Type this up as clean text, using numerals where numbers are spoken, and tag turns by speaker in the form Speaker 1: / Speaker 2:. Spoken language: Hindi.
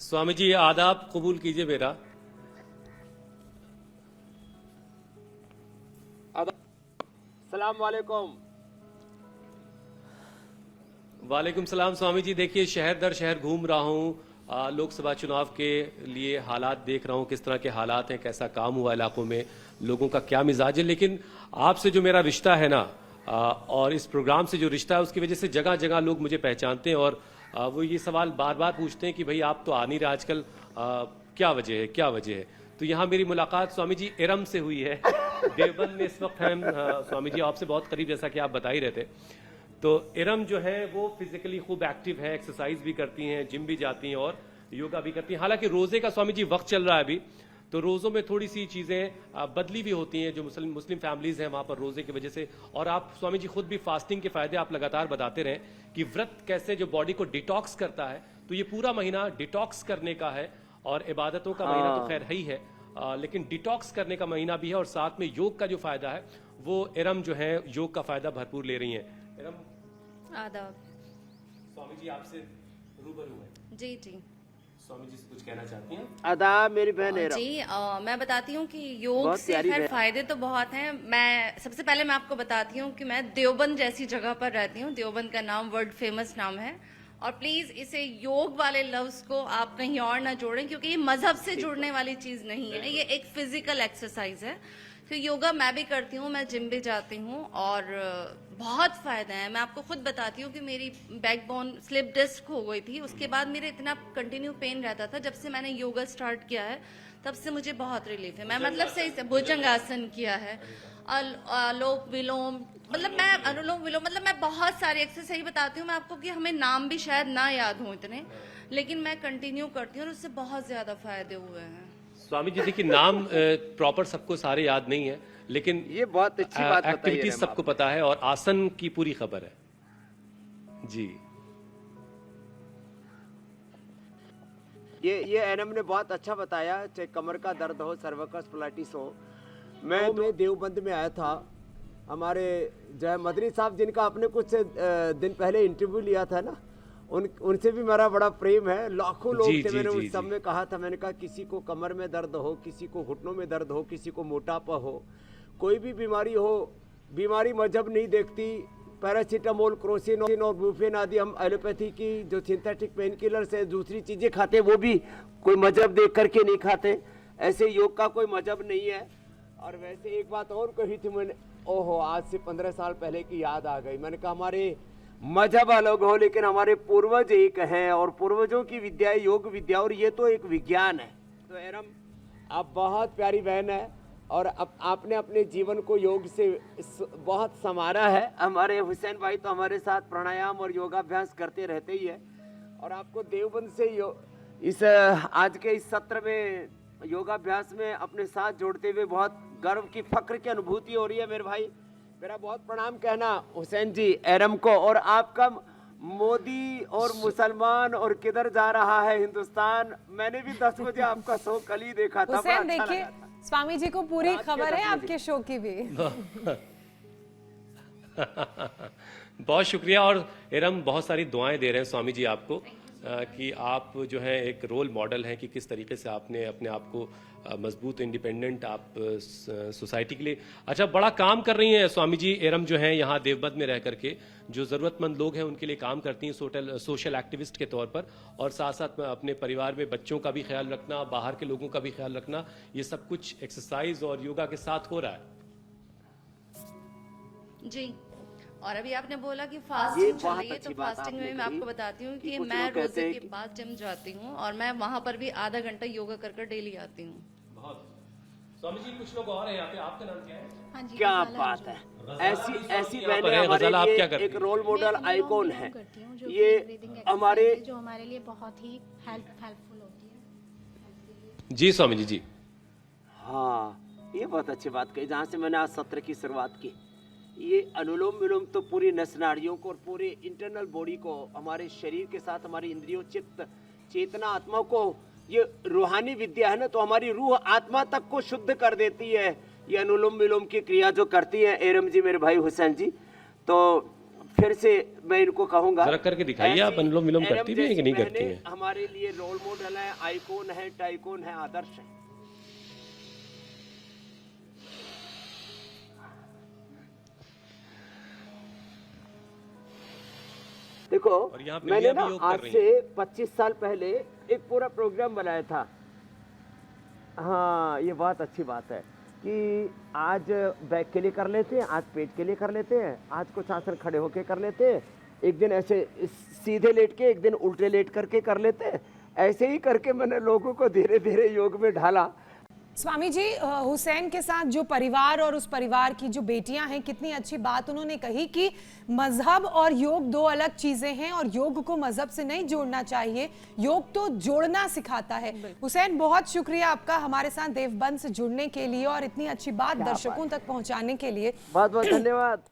Speaker 1: स्वामी जी आदाब कबूल कीजिए मेरा।
Speaker 2: सलाम वालेकुम।
Speaker 1: वालेकुम सलाम। स्वामी जी देखिए, शहर दर शहर घूम रहा हूँ, लोकसभा चुनाव के लिए हालात देख रहा हूँ, किस तरह के हालात हैं, कैसा काम हुआ इलाकों में, लोगों का क्या मिजाज है। लेकिन आपसे जो मेरा रिश्ता है ना, और इस प्रोग्राम से जो रिश्ता है, उसकी वजह से जगह जगह लोग मुझे पहचानते हैं और वो ये सवाल बार बार पूछते हैं कि भाई आप तो आ नहीं रहे आजकल, क्या वजह है, क्या वजह है। तो यहाँ मेरी मुलाकात स्वामी जी इरम से हुई है। देवबंद में इस वक्त हम स्वामी जी आपसे बहुत करीब, जैसा कि आप बता ही रहे थे। तो इरम जो है वो फिजिकली खूब एक्टिव है, एक्सरसाइज भी करती हैं, जिम भी जाती हैं और योगा भी करती हैं। हालांकि रोजे का स्वामी जी वक्त चल रहा है अभी, तो रोज़ों में थोड़ी सी चीज़ें बदली भी होती हैं, जो मुस्लिम फैमिलीज़ हैं वहाँ पर रोज़े की वजह से। और आप स्वामी जी खुद भी फास्टिंग के फ़ायदे आप लगातार बताते रहें कि व्रत कैसे जो बॉडी को डिटॉक्स करता है। तो ये पूरा महीना डिटॉक्स करने का है और इबादतों का महीना तो खैर है ही है, लेकिन डिटॉक्स करने का महीना भी है और साथ में योग का जो फ़ायदा है वो इरम जो है योग का फ़ायदा भरपूर ले रही हैं। इरम
Speaker 3: आदाब।
Speaker 1: स्वामी जी आपसे रूबरू है।
Speaker 3: जी जी।
Speaker 1: स्वामी जी से कुछ कहना चाहती हैं?
Speaker 2: आदाब मेरी बहन
Speaker 3: जी मैं बताती हूँ कि योग
Speaker 2: बहुत
Speaker 3: से
Speaker 2: प्यारी
Speaker 3: खैर
Speaker 2: बहन।
Speaker 3: फायदे तो बहुत हैं। मैं सबसे पहले मैं आपको बताती हूँ कि मैं देवबंद जैसी जगह पर रहती हूँ। देवबंद का नाम वर्ल्ड फेमस नाम है और प्लीज इसे योग वाले लफ्ज को आप कहीं और ना जोड़ें, क्योंकि ये मजहब से जुड़ने वाली चीज नहीं है, ये एक फिजिकल एक्सरसाइज है। तो योगा मैं भी करती हूँ, मैं जिम भी जाती हूँ और बहुत फायदा है। मैं आपको खुद बताती हूँ कि मेरी बैकबोन स्लिप डिस्क हो गई थी, उसके बाद मेरे इतना कंटिन्यू पेन रहता था। जब से मैंने योगा स्टार्ट किया है तब से मुझे बहुत रिलीफ है। मैं मतलब सही से भुजंगासन किया है, आलोक विलोम, मतलब मैं अनुलोम विलोम, मतलब मैं बहुत सारी एक्सरसाइज बताती हूँ मैं आपको कि हमें नाम भी शायद ना याद हो इतने, लेकिन मैं कंटिन्यू करती हूँ और उससे बहुत ज्यादा फायदे हुए हैं।
Speaker 1: स्वामी जी देखिए, नाम प्रॉपर सबको सारे याद नहीं है, लेकिन
Speaker 2: ये बहुत अच्छी बात बताई है
Speaker 1: एक्टिविटीज
Speaker 2: रेम
Speaker 1: सबको पता है और आसन की पूरी खबर है जी।
Speaker 2: ये एनम ने बहुत अच्छा बताया, चाहे कमर का दर्द हो, सर्विकल स्पॉलाइटिस हो। मैं देवबंद में आया था, हमारे जो है मदनी साहब जिनका आपने कुछ दिन पहले इंटरव्यू लिया था ना, उनसे भी मेरा बड़ा प्रेम है। लाखों लोग
Speaker 1: जी,
Speaker 2: थे,
Speaker 1: जी,
Speaker 2: मैंने
Speaker 1: जी,
Speaker 2: उस सब में कहा था, मैंने कहा किसी को कमर में दर्द हो, किसी को घुटनों में दर्द हो, किसी को मोटापा हो, कोई भी बीमारी हो, बीमारी मजहब नहीं देखती। पैरासीटामोल, क्रोसिन और ब्रूफेन आदि हम एलोपैथी की जो सिंथेटिक पेन किलर्स है, दूसरी चीजें खाते हैं, वो भी कोई मजहब देख करके नहीं खाते। ऐसे योग का कोई मजहब नहीं है। और वैसे एक बात और कही थी मैंने, ओहो आज से 15 साल पहले की याद आ गई। मैंने कहा हमारे मजहब अलग हो लेकिन हमारे पूर्वज एक हैं और पूर्वजों की विद्या योग विद्या, और ये तो एक विज्ञान है। तो एरम आप बहुत प्यारी बहन है और अब आपने अपने जीवन को योग से बहुत संवारा है। हमारे हुसैन भाई तो हमारे साथ प्राणायाम और योगाभ्यास करते रहते ही है और आपको देवबंद से इस आज के इस सत्र में योगाभ्यास में अपने साथ जोड़ते हुए बहुत गर्व की, फक्र की अनुभूति हो रही है। मेरे भाई मेरा बहुत प्रणाम कहना हुसैन जी एरम को। और आपका मोदी और मुसलमान और किधर जा रहा है हिंदुस्तान, मैंने भी 10 बजे आपका शो कल ही देखा था, बड़ा अच्छा
Speaker 4: देखिए
Speaker 2: लगा था।
Speaker 4: स्वामी जी को पूरी खबर है आपके शो की भी।
Speaker 1: बहुत शुक्रिया। और इरम बहुत सारी दुआएं दे रहे हैं स्वामी जी आपको कि आप जो है एक रोल मॉडल हैं कि किस तरीके से आपने अपने आप को मजबूत, इंडिपेंडेंट आप सोसाइटी के लिए अच्छा बड़ा काम कर रही हैं स्वामी जी। इरम जो हैं यहाँ देवबंद में रह करके जो ज़रूरतमंद लोग हैं उनके लिए काम करती हैं सोशल एक्टिविस्ट के तौर पर, और साथ साथ अपने परिवार में बच्चों का भी ख्याल रखना, बाहर के लोगों का भी ख्याल रखना, ये सब कुछ एक्सरसाइज और योगा के साथ हो रहा है
Speaker 3: जी। और अभी आपने बोला कि फास्टिंग चल रही है, तो
Speaker 2: अच्छी बात
Speaker 3: फास्टिंग
Speaker 2: आपने
Speaker 3: में मैं
Speaker 2: कही
Speaker 3: आपको बताती हूँ कि
Speaker 2: कुछ
Speaker 3: मैं
Speaker 2: लोग कहते
Speaker 3: रोजे
Speaker 2: हैं
Speaker 3: के
Speaker 2: कि-
Speaker 3: बाद जिम जाती हूँ और मैं वहां पर भी आधा घंटा योगा कर डेली आती हूँ।
Speaker 1: बहुत। स्वामी जी कुछ लोग और हैं यहाँ पे, आपका नाम क्या है?
Speaker 5: हाँ जी,
Speaker 2: क्या
Speaker 5: गजाला
Speaker 2: बात
Speaker 5: रजू।
Speaker 2: है, ऐसी ऐसी
Speaker 1: यहाँ पर
Speaker 2: बहनें
Speaker 1: है।
Speaker 2: हमारे
Speaker 1: गजाला, आप क्या
Speaker 2: लिए
Speaker 1: करती
Speaker 2: एक
Speaker 1: हैं?
Speaker 2: रोल मॉडल
Speaker 5: मैं अनुलोम
Speaker 2: आइकॉन
Speaker 5: विलोम
Speaker 2: है।
Speaker 5: करती हूँ, जो
Speaker 2: ये
Speaker 5: कि breathing exercise
Speaker 2: हमारे
Speaker 5: है, जो हमारे लिए बहुत ही हेल्पफुल होती है।
Speaker 1: जी स्वामी जी जी।
Speaker 2: हाँ ये बहुत अच्छी बात कही, जहाँ से मैंने आज सत्र की शुरुआत की। ये अनुलोम विलोम तो पूरी नस नाड़ियों को और पूरे इंटरनल बॉडी को, हमारे शरीर के साथ हमारी इंद्रियों, चित्त, चेतना, आत्मा को, ये रूहानी विद्या है ना, तो हमारी रूह आत्मा तक को शुद्ध कर देती है ये अनुलोम विलोम की क्रिया जो करती है एरम जी, मेरे भाई हुसैन जी। तो फिर से मैं इनको कहूंगा,
Speaker 1: जरा करके दिखाइए आप,
Speaker 2: ऐसी
Speaker 1: अनुलोम विलोम
Speaker 2: एरम
Speaker 1: करती भी हैं कि
Speaker 2: जैसी
Speaker 1: नहीं करती
Speaker 2: बहनें
Speaker 1: हैं?
Speaker 2: हमारे लिए रोल मॉडल है, आइकॉन है, टाइकॉन है, आदर्श है। देखो,
Speaker 1: और यहाँ पे
Speaker 2: मैंने
Speaker 1: रिया
Speaker 2: ना
Speaker 1: भी योग कर
Speaker 2: आज
Speaker 1: रही
Speaker 2: से 25 साल पहले एक पूरा प्रोग्राम बनाया था। हाँ, ये बहुत अच्छी बात है कि आज बैक के लिए कर लेते हैं, आज पेट के लिए कर लेते हैं, आज कुछ आसन खड़े होके कर लेते हैं, एक दिन ऐसे सीधे लेट के, एक दिन उल्टे लेट करके कर लेते हैं। ऐसे ही करके मैंने लोगों को धीरे धीरे योग में ढाला।
Speaker 4: स्वामी जी, हुसैन के साथ जो परिवार और उस परिवार की जो बेटियां हैं, कितनी अच्छी बात उन्होंने कही कि मजहब और योग दो अलग चीजें हैं और योग को मजहब से नहीं जोड़ना चाहिए, योग तो जोड़ना सिखाता है। हुसैन, बहुत शुक्रिया आपका हमारे साथ देवबंद से जुड़ने के लिए और इतनी अच्छी बात दर्शकों तक पहुंचाने के लिए।
Speaker 2: बहुत बहुत धन्यवाद।